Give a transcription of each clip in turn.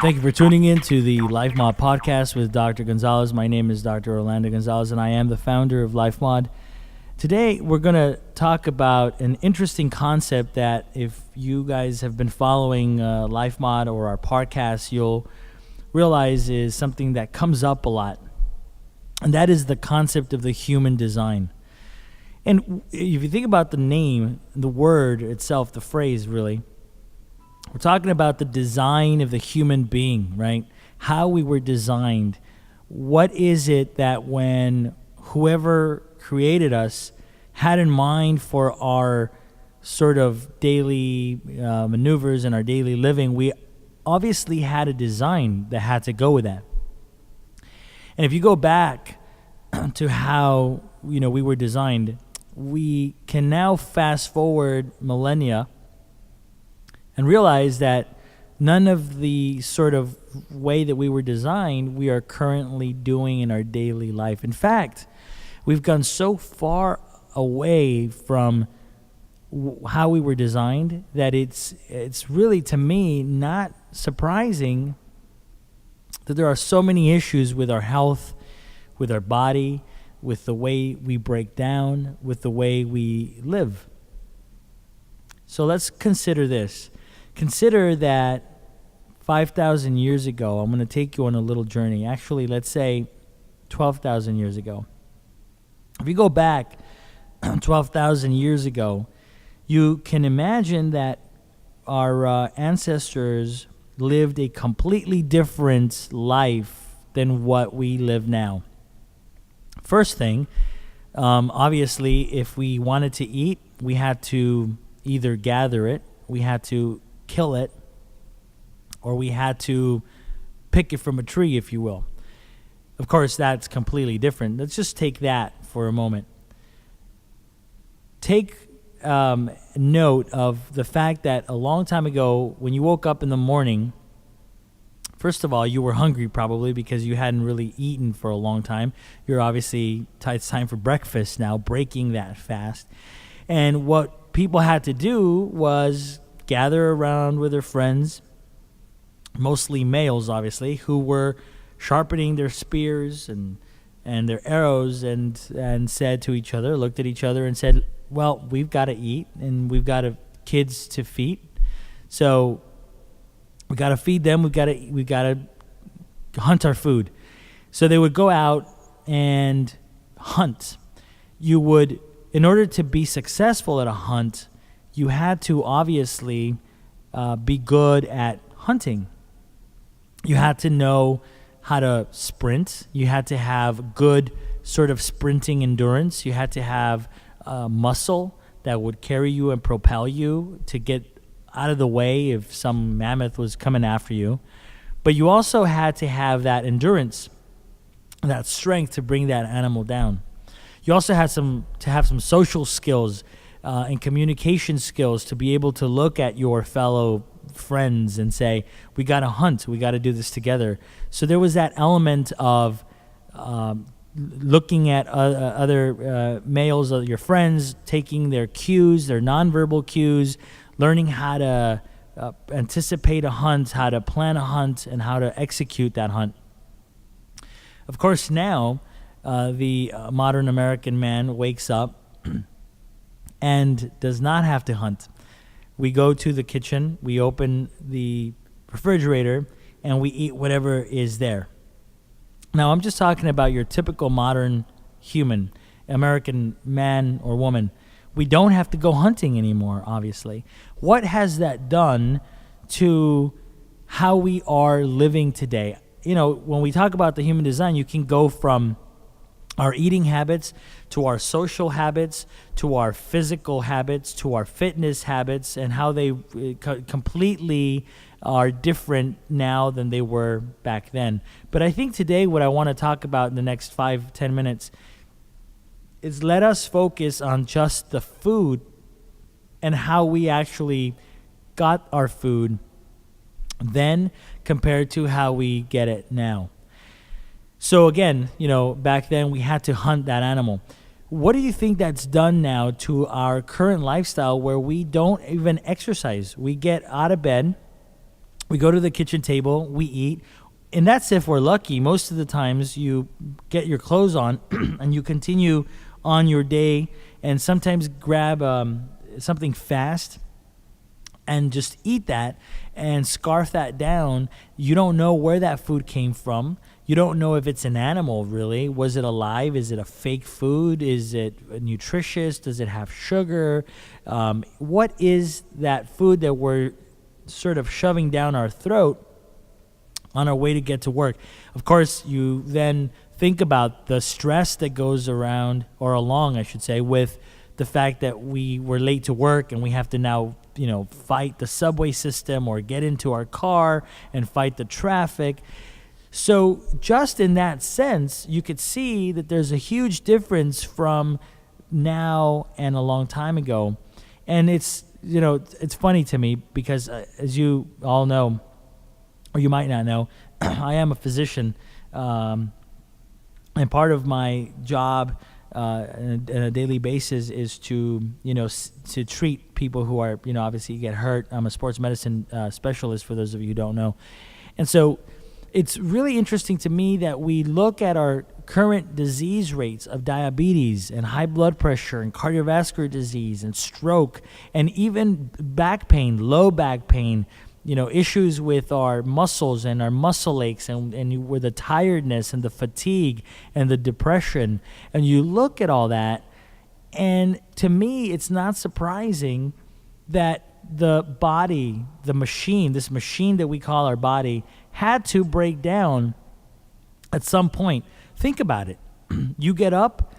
Thank you for tuning in to the Life Mod podcast with Dr. Gonzalez. My name is Dr. Orlando Gonzalez, and I am the founder of Life Mod. Today, we're going to talk about an interesting concept that if you guys have been following Life Mod or our podcast, you'll realize is something that comes up a lot, and that is the concept of the human design. And if you think about the name, the word itself, the phrase really, we're talking about the design of the human being, right? How we were designed. What is it that when whoever created us had in mind for our sort of daily maneuvers and our daily living? We obviously had a design that had to go with that. And if you go back to how we were designed, we can now fast forward millennia and realize that none of the sort of way that we were designed we are currently doing in our daily life. In fact, we've gone so far away from how we were designed that it's really, to me, not surprising that there are so many issues with our health, with our body, with the way we break down, with the way we live. So let's consider this. Consider that 5,000 years ago, I'm going to take you on a little journey. Actually, let's say 12,000 years ago. If you go back 12,000 years ago, you can imagine that our ancestors lived a completely different life than what we live now. First thing, obviously, if we wanted to eat, we had to either gather it, we had to kill it, or we had to pick it from a tree, if you will. Of course, that's completely different. Let's just take that for a moment. Take note of the fact that a long time ago, when you woke up in the morning, first of all, you were hungry probably because you hadn't really eaten for a long time. You're obviously, it's time for breakfast now, breaking that fast. And what people had to do was gather around with their friends, mostly males, obviously, who were sharpening their spears and their arrows and said to each other, looked at each other and said, well, we've got to eat and we've got kids to feed. So we got to feed them. We've got to hunt our food. So they would go out and hunt. In order to be successful at a hunt, you had to obviously be good at hunting. You had to know how to sprint. You had to have good sort of sprinting endurance. You had to have muscle that would carry you and propel you to get out of the way if some mammoth was coming after you. But you also had to have that endurance, that strength to bring that animal down. You also had to have some social skills and communication skills to be able to look at your fellow friends and say, we got to hunt, we got to do this together. So there was that element of looking at other males, your friends, taking their cues, their nonverbal cues, learning how to anticipate a hunt, how to plan a hunt, and how to execute that hunt. Of course, now the modern American man wakes up and does not have to hunt. We go to the kitchen, we open the refrigerator, and we eat whatever is there. Now, I'm just talking about your typical modern human, American man or woman. We don't have to go hunting anymore, obviously. What has that done to how we are living today? When we talk about the human design, you can go from our eating habits to our social habits to our physical habits to our fitness habits, and how they completely are different now than they were back then. But I think today what I want to talk about in the next 5-10 minutes is let us focus on just the food and how we actually got our food then compared to how we get it now. So again, back then we had to hunt that animal. What do you think that's done now to our current lifestyle where we don't even exercise? We get out of bed, We go to the kitchen table, we eat, and that's if we're lucky. Most of the times you get your clothes on and you continue on your day, and sometimes grab something fast and just eat that and scarf that down. You don't know where that food came from. You don't know if it's an animal, really. Was it alive? Is it a fake food? Is it nutritious? Does it have sugar? What is that food that we're sort of shoving down our throat on our way to get to work? Of course, you then think about the stress that goes around, or along, I should say, with the fact that we were late to work and we have to now, fight the subway system or get into our car and fight the traffic. So just in that sense, you could see that there's a huge difference from now and a long time ago. And it's funny to me because as you all know, or you might not know, I am a physician, and part of my job on a daily basis is to to treat people who are obviously get hurt. I'm a sports medicine specialist, for those of you who don't know, and so it's really interesting to me that we look at our current disease rates of diabetes and high blood pressure and cardiovascular disease and stroke and even back pain, low back pain, issues with our muscles and our muscle aches and with the tiredness and the fatigue and the depression. And you look at all that, and to me, it's not surprising that the body, the machine, this machine that we call our body, had to break down at some point. Think about it. You get up,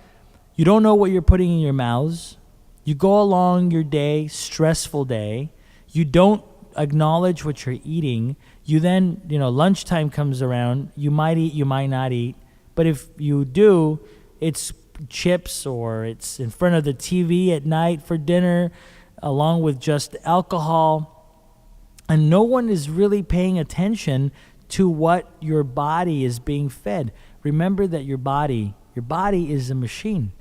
you don't know what you're putting in your mouths. You go along your day, stressful day. You don't acknowledge what you're eating. You then, lunchtime comes around. You might eat, you might not eat. But if you do, it's chips or it's in front of the TV at night for dinner, along with just alcohol. And no one is really paying attention to what your body is being fed. Remember that your body is a machine.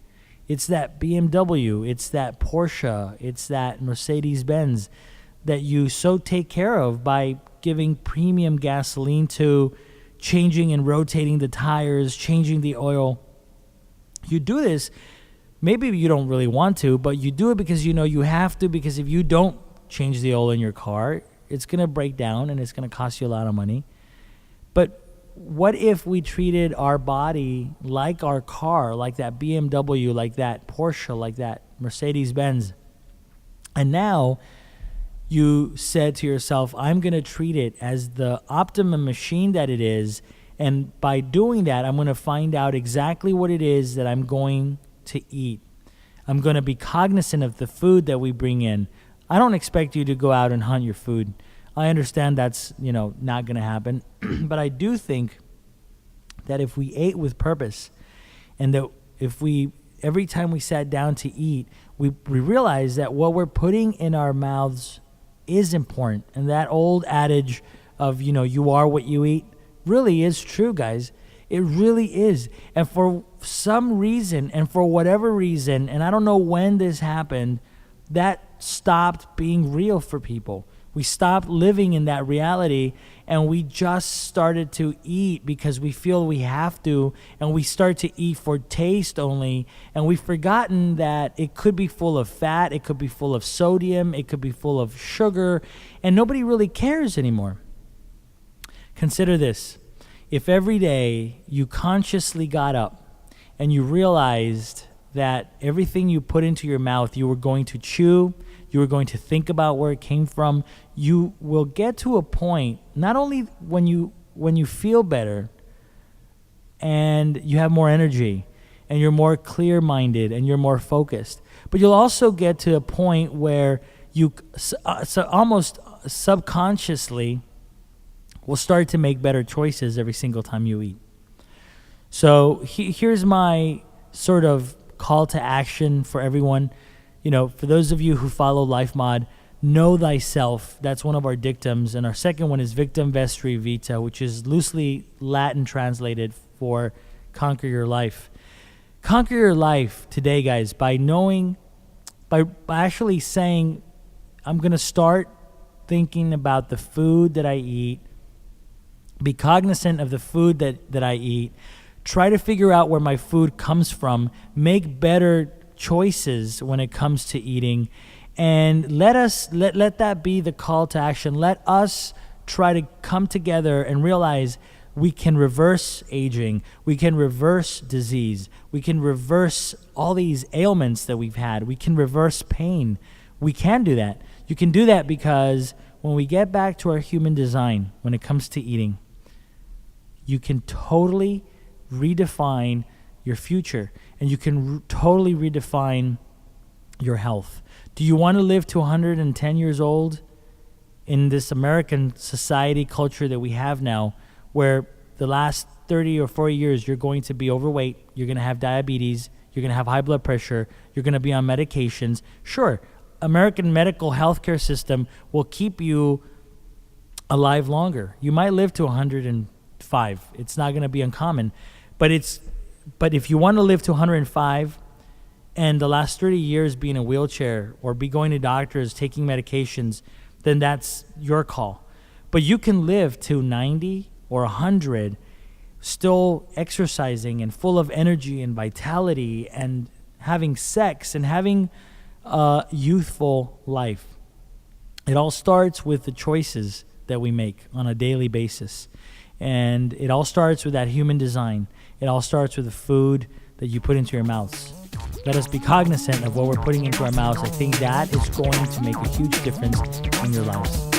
It's that BMW, it's that Porsche, it's that Mercedes-Benz that you so take care of by giving premium gasoline to, changing and rotating the tires, changing the oil. You do this, maybe you don't really want to, but you do it because you have to, because if you don't change the oil in your car, it's going to break down and it's going to cost you a lot of money. But what if we treated our body like our car, like that BMW, like that Porsche, like that Mercedes-Benz? And now you said to yourself, I'm going to treat it as the optimum machine that it is. And by doing that, I'm going to find out exactly what it is that I'm going to eat. I'm going to be cognizant of the food that we bring in. I don't expect you to go out and hunt your food. I understand that's, not going to happen. But I do think that if we ate with purpose, and that if every time we sat down to eat, we realize that what we're putting in our mouths is important. And that old adage of, you are what you eat really is true, guys. It really is. And for some reason, and for whatever reason, and I don't know when this happened, that stopped being real for people. We stopped living in that reality, and we just started to eat because we feel we have to, and we start to eat for taste only, and we've forgotten that it could be full of fat, it could be full of sodium, it could be full of sugar, and nobody really cares anymore. Consider this. If every day you consciously got up and you realized that everything you put into your mouth you were going to chew, you were going to think about where it came from, you will get to a point, not only when you feel better and you have more energy and you're more clear-minded and you're more focused, but you'll also get to a point where you almost subconsciously will start to make better choices every single time you eat. So here's my sort of call to action for everyone. For those of you who follow LifeMod, know thyself. That's one of our dictums. And our second one is Victim Vestri Vita, which is loosely Latin translated for conquer your life. Conquer your life today, guys, by actually saying, I'm going to start thinking about the food that I eat. Be cognizant of the food that I eat. Try to figure out where my food comes from. Make better choices when it comes to eating. And let that be the call to action. Let us try to come together and realize we can reverse aging. We can reverse disease. We can reverse all these ailments that we've had. We can reverse pain. We can do that. You can do that because when we get back to our human design, when it comes to eating, you can totally redefine your future, and you can totally redefine your health. Do you want to live to 110 years old in this American society culture that we have now, where the last 30 or 40 years you're going to be overweight, you're going to have diabetes, you're going to have high blood pressure, you're going to be on medications? Sure, American medical healthcare system will keep you alive longer. You might live to 105. It's not going to be uncommon. But if you want to live to 105 and the last 30 years be in a wheelchair or be going to doctors, taking medications, then that's your call. But you can live to 90 or 100 still exercising and full of energy and vitality and having sex and having a youthful life. It all starts with the choices that we make on a daily basis. And it all starts with that human design. It all starts with the food that you put into your mouths. Let us be cognizant of what we're putting into our mouths. I think that is going to make a huge difference in your lives.